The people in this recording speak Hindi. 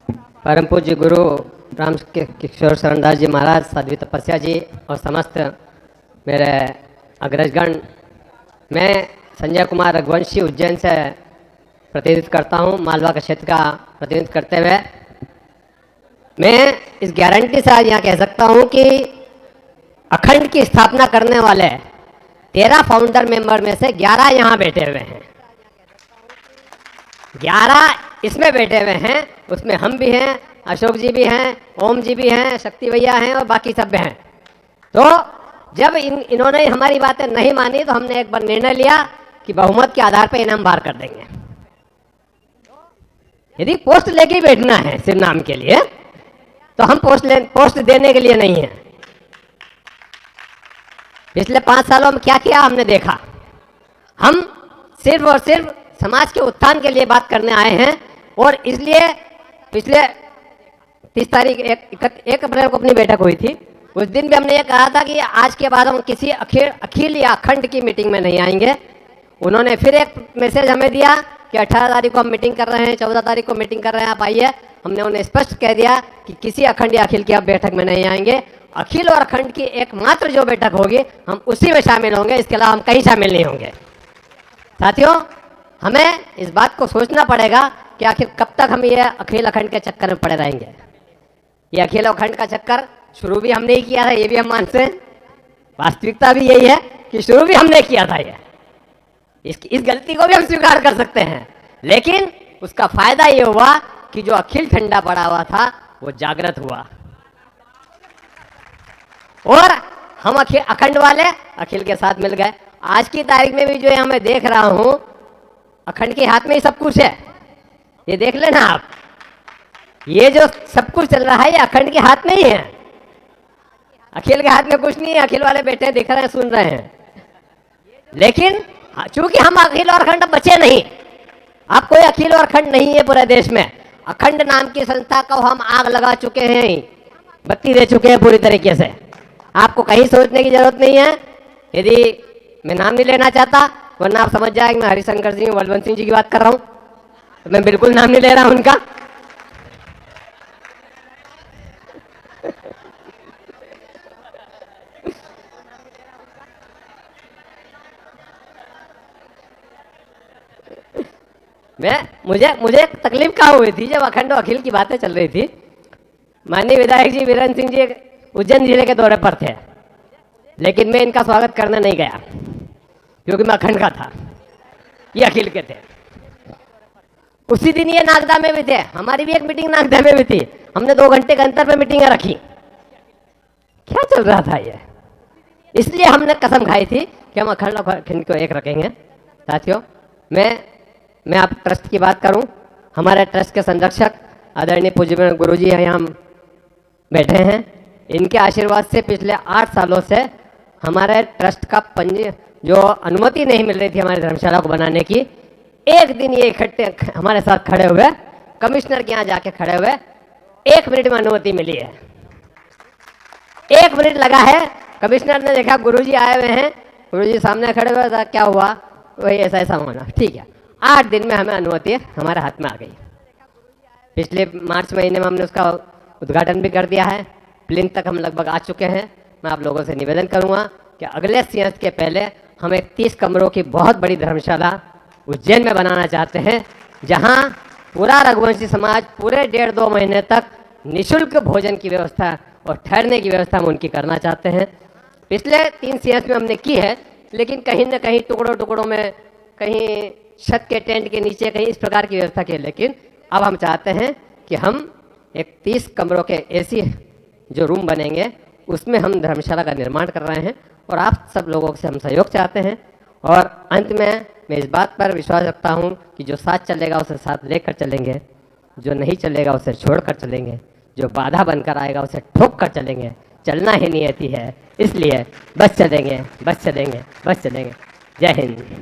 परम पूज्य गुरु राम किशोर शरणदास जी महाराज, साध्वी तपस्या जी और समस्त मेरे अग्रजगण, मैं संजय कुमार रघुवंशी उज्जैन से प्रतिनिधित्व करता हूं। मालवा के क्षेत्र का प्रतिनिधित्व करते हुए मैं इस गारंटी से आज यहाँ कह सकता हूं कि अखंड की स्थापना करने वाले 13 फाउंडर मेंबर में से 11 यहाँ बैठे हुए हैं। 11 इसमें बैठे हुए हैं, उसमें हम भी हैं, अशोक जी भी हैं, ओम जी भी हैं, शक्ति भैया हैं और बाकी सब हैं। तो जब इन्होंने हमारी बातें नहीं मानी तो हमने एक बार निर्णय लिया कि बहुमत के आधार पर इन्हें हम बाहर कर देंगे। यदि पोस्ट लेके बैठना है सिर्फ नाम के लिए तो हम पोस्ट देने के लिए नहीं है। पिछले 5 सालों में क्या किया हमने देखा। हम सिर्फ और सिर्फ समाज के उत्थान के लिए बात करने आए हैं और इसलिए पिछले 30 तारीख 1 अप्रैल को अपनी बैठक हुई थी। उस दिन भी हमने ये कहा था कि आज के बाद हम किसी अखिल या अखंड की मीटिंग में नहीं आएंगे। उन्होंने फिर एक मैसेज हमें दिया कि 18 तारीख को हम मीटिंग कर रहे हैं, 14 तारीख को मीटिंग कर रहे हैं, आप आइए। हमने उन्हें स्पष्ट कह दिया कि किसी अखंड या अखिल की आप बैठक में नहीं आएंगे। अखिल और अखंड की एकमात्र जो बैठक होगी हम उसी में शामिल होंगे, इसके अलावा हम कहीं शामिल नहीं होंगे। साथियों, हमें इस बात को सोचना पड़ेगा कि आखिर कब तक हम ये अखिल अखंड के चक्कर में पड़े रहेंगे। ये अखिल अखंड का चक्कर शुरू भी हमने ही किया था, ये भी हम मानते हैं। वास्तविकता भी यही है कि शुरू भी हमने किया था। ये इस गलती को भी हम स्वीकार कर सकते हैं, लेकिन उसका फायदा ये हुआ कि जो अखिल ठंडा पड़ा हुआ था वो जागृत हुआ और हम अखंड वाले अखिल के साथ मिल गए। आज की तारीख में भी जो है मैं देख रहा हूं, अखंड के हाथ में ही सब कुछ है। ये देख लेना आप, ये जो सब कुछ चल रहा है ये अखंड के हाथ में ही है, अखिल के हाथ में कुछ नहीं है। अखिल वाले बैठे हैं, दिख रहे हैं, सुन रहे हैं, लेकिन चूंकि हम अखिल और अखंड बचे नहीं। अब कोई अखिल और अखंड नहीं है पूरे देश में। अखंड नाम की संस्था को हम आग लगा चुके हैं, बत्ती दे चुके हैं पूरी तरीके से। आपको कहीं सोचने की जरूरत नहीं है। यदि मैं नाम नहीं लेना चाहता, वरना आप समझ जाएंगे मैं हरिशंकर सिंह, बलवंत सिंह जी की बात कर रहा हूं, तो मैं बिल्कुल नाम नहीं ले रहा हूं उनका। मुझे तकलीफ कहाँ हुई थी जब अखंड और अखिल की बातें चल रही थी। माननीय विधायक जी वीरेंद्र सिंह जी उज्जैन जिले के दौरे पर थे, लेकिन मैं इनका स्वागत करने नहीं गया क्योंकि मैं अखंड का था, ये अखिल के थे। उसी दिन ये नागदा में भी थे, हमारी भी एक मीटिंग नागदा में भी थी। हमने 2 घंटे के अंतर पे मीटिंगें रखी। क्या चल रहा था ये? इसलिए हमने कसम खाई थी कि हम अखंड और अखिल को एक रखेंगे। साथियों, मैं आप ट्रस्ट की बात करूं, हमारे ट्रस्ट के संरक्षक आदरणीय पूज्य गुरु जी यहाँ बैठे हैं। इनके आशीर्वाद से पिछले 8 सालों से हमारे ट्रस्ट का जो अनुमति नहीं मिल रही थी हमारी धर्मशाला को बनाने की, एक दिन ये इकट्ठे हमारे साथ खड़े हुए, कमिश्नर के यहाँ जाके खड़े हुए, 1 मिनट में अनुमति मिली है। 1 मिनट लगा है। कमिश्नर ने देखा गुरुजी आए हुए हैं, गुरुजी सामने खड़े हुए था, क्या हुआ, वही ऐसा होना, ठीक है। 8 दिन में हमें अनुमति हमारे हाथ में आ गई। पिछले मार्च महीने में हमने उसका उद्घाटन भी कर दिया है। प्लिंथ तक हम लगभग आ चुके हैं। मैं आप लोगों से निवेदन करूंगा कि अगले सिंहस्थ के पहले हम एक 30 कमरों की बहुत बड़ी धर्मशाला उज्जैन में बनाना चाहते हैं, जहां पूरा रघुवंशी समाज पूरे 1.5-2 महीने तक निःशुल्क भोजन की व्यवस्था और ठहरने की व्यवस्था हम उनकी करना चाहते हैं। पिछले 3 सिंहस्थ में हमने की है, लेकिन कहीं ना कहीं टुकड़ों में, कहीं छत के टेंट के नीचे, कहीं इस प्रकार की व्यवस्था की। लेकिन अब हम चाहते हैं कि हम एक 30 कमरों के एसी जो रूम बनेंगे उसमें हम धर्मशाला का निर्माण कर रहे हैं और आप सब लोगों से हम सहयोग चाहते हैं। और अंत में मैं इस बात पर विश्वास रखता हूं कि जो साथ चलेगा उसे साथ लेकर चलेंगे, जो नहीं चलेगा उसे छोड़कर चलेंगे, जो बाधा बनकर आएगा उसे ठोक कर चलेंगे। चलना ही नियति है, इसलिए बस चलेंगे, बस चलेंगे, बस चलेंगे। जय हिंद।